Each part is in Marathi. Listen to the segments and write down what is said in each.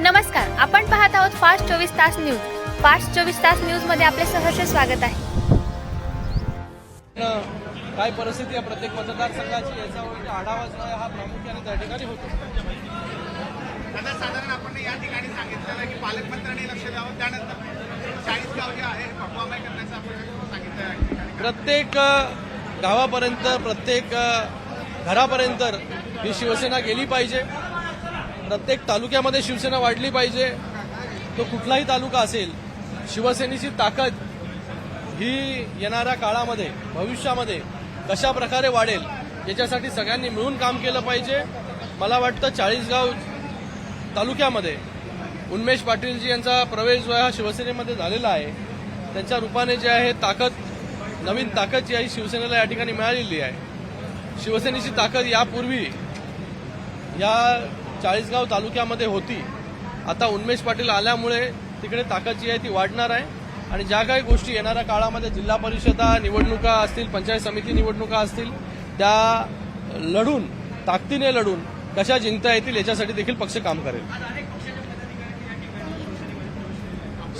नमस्कार, आपण पाहत आहोत फास्ट 24 तास न्यूज. फास्ट 24 तास न्यूज मध्ये आपले सहर्ष स्वागत आहे. काय परिस्थिती आहे प्रत्येक मतदारसंघाची याचा आढावा जो आहे हा प्रामुख्याने त्या ठिकाणी होतो. आता साधारण आपण या ठिकाणी सांगितलेलं की पालकमंत्र्यांनी लक्ष द्यावं, त्यानंतर 40 गाव जे आहे पक्वामय करण्याचं आपण सांगितलं. प्रत्येक गावापर्यंत प्रत्येक घरापर्यंत ही शिवसेना गेली पाहिजे. प्रत्येक तालुक्यामध्ये शिवसेना वाढली पाहिजे. तो कुठलाही तालुका असेल, शिवसेनेची ताकद ही येणाऱ्या काळामध्ये भविष्यामध्ये कशा प्रकारे वाढेल याच्यासाठी सगळ्यांनी मिळून काम केलं पाहिजे. मला वाटतं 40 गाव तालुक्यामध्ये उन्मेष पाटीलजी यांचा प्रवेश जो आहे हा शिवसेनेमध्ये झालेला आहे. त्यांच्या रूपाने जे आहे ताकद, नवीन ताकद जी आहे शिवसेनेला या ठिकाणी मिळालेली आहे. शिवसेनेची ताकद यापूर्वी या 40 गाव तालुक्यामध्ये होती. आता उन्मेष पाटील आल्यामुळे तिकडे ताकद जी आहे ती वाढणार आहे आणि ज्या काही गोष्टी येणाऱ्या काळामध्ये जिल्हा परिषदा निवडणुका असतील, पंचायत समिती निवडणुका असतील, त्या लढून ताकदीने लढून कशा जिंकता येतील याच्यासाठी देखील पक्ष काम करेल.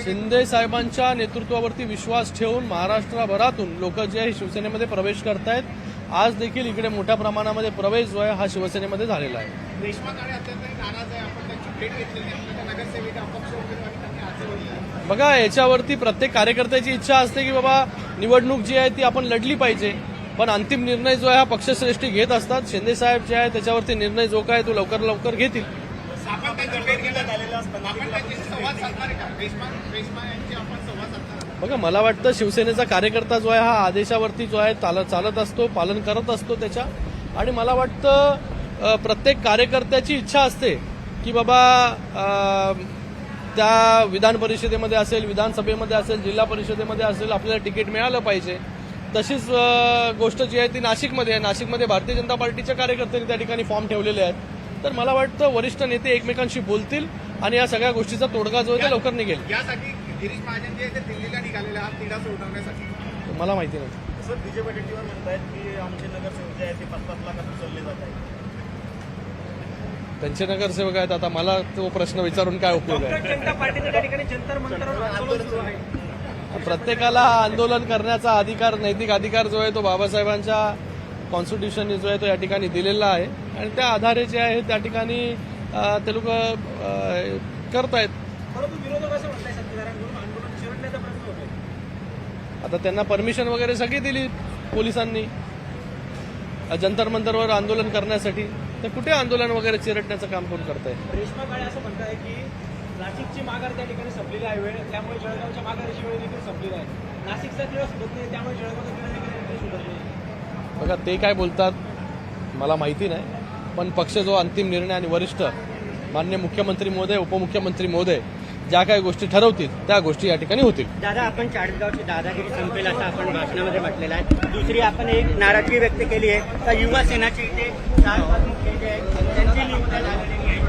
शिंदे साहेबांच्या नेतृत्वावरती विश्वास ठेवून महाराष्ट्रभरातून लोक जे आहे शिवसेनेमध्ये प्रवेश करतायत. आज देखील इकडे मोठ्या प्रमाणामध्ये प्रवेश जो आहे हा शिवसेनेमध्ये झालेला आहे. बघा, याच्यावरती प्रत्येक कार्यकर्त्याची इच्छा असते की बाबा निवडणूक जी आहे ती आपण लढली पाहिजे, पण अंतिम निर्णय जो आहे हा पक्षश्रेष्ठी घेत असतात. शिंदे साहेब जे आहे त्याच्यावरती निर्णय जो काय तो लवकर लवकर घेतील. बघा, मला वाटतं शिवसेनेचा कार्यकर्ता जो आहे हा आदेशावरती जो आहे चालत असतो, पालन करत असतो त्याच्या. आणि मला वाटतं प्रत्येक कार्यकर्त्याची इच्छा असते की बाबा त्या विधान परिषदेमध्ये असेल, विधानसभेमध्ये असेल, जिल्हा परिषदेमध्ये असेल, आपल्याला तिकीट मिळालं पाहिजे. तशीच गोष्ट जी आहे ती नाशिकमध्ये आहे. नाशिकमध्ये भारतीय जनता पार्टीच्या कार्यकर्त्यांनी त्या ठिकाणी फॉर्म ठेवलेले आहेत. तर मला वाटतं वरिष्ठ नेते एकमेकांशी बोलतील आणि या सगळ्या गोष्टीचा तोडगा जो आहे तो लवकर निघेल. यासाठी गिरीश महाजन जे ते दिल्लीला निघालेले आहात तिढा सोडवण्यासाठी. मला माहिती नाही. सर, बीजेपी टीव्हीवर म्हणतायत की आमचे नगरसेवक जे आहेत ते 5-5 लाखातून चालले जात आहेत. त्यांचे नगरसेवक आहेत. आता मला तो प्रश्न विचारून काय उपयोग आहे. जनता पार्टीने त्या ठिकाणी जंतर मंतरवर आंदोलन सुरू आहे. प्रत्येकाला आंदोलन करण्याचा अधिकार, नैतिक अधिकार जो आहे तो बाबासाहेबांच्या कॉन्स्टिट्यूशनने जो आहे तो या ठिकाणी दिलेला आहे आणि त्या आधारे जे आहे त्या ठिकाणी ते लोक करतायत. परंतु विरोधक असं म्हणताय सत्तेधाऱ्यांकडून आंदोलन चिरडण्याचा प्रश्न होतोय. आता त्यांना परमिशन वगैरे सगळी दिली पोलिसांनी जंतर मंतरवर आंदोलन करण्यासाठी. तर कुठे आंदोलन वगैरे चिरडण्याचं काम कोण करताय? रेश्मा काळे असं म्हणताय की नाशिकची माघार त्या ठिकाणी संपलेली आहे वेळ, त्यामुळे जळगावच्या माघारीची वेळ देखील संपलेली आहे. नाशिकचा दिवस सुटत नाही, त्यामुळे जळगावचा दिवस सुटत नाही. बघा, ते काय बोलतात मला माहिती नाही, पण पक्ष जो अंतिम निर्णय आणि वरिष्ठ माननीय मुख्यमंत्री महोदय, उपमुख्यमंत्री महोदय ज्या काही गोष्टी ठरवतील त्या गोष्टी या ठिकाणी होतील. दादा, आपण 40 गावची दादागिरी संपेल असं आपण भाषणामध्ये म्हटलेलं आहे. दुसरी आपण एक नाराजगी व्यक्त केली आहे तर युवा सेनाचे इथे 4-5 मुख्य जे आहेत त्यांची निवड झालेली आहे.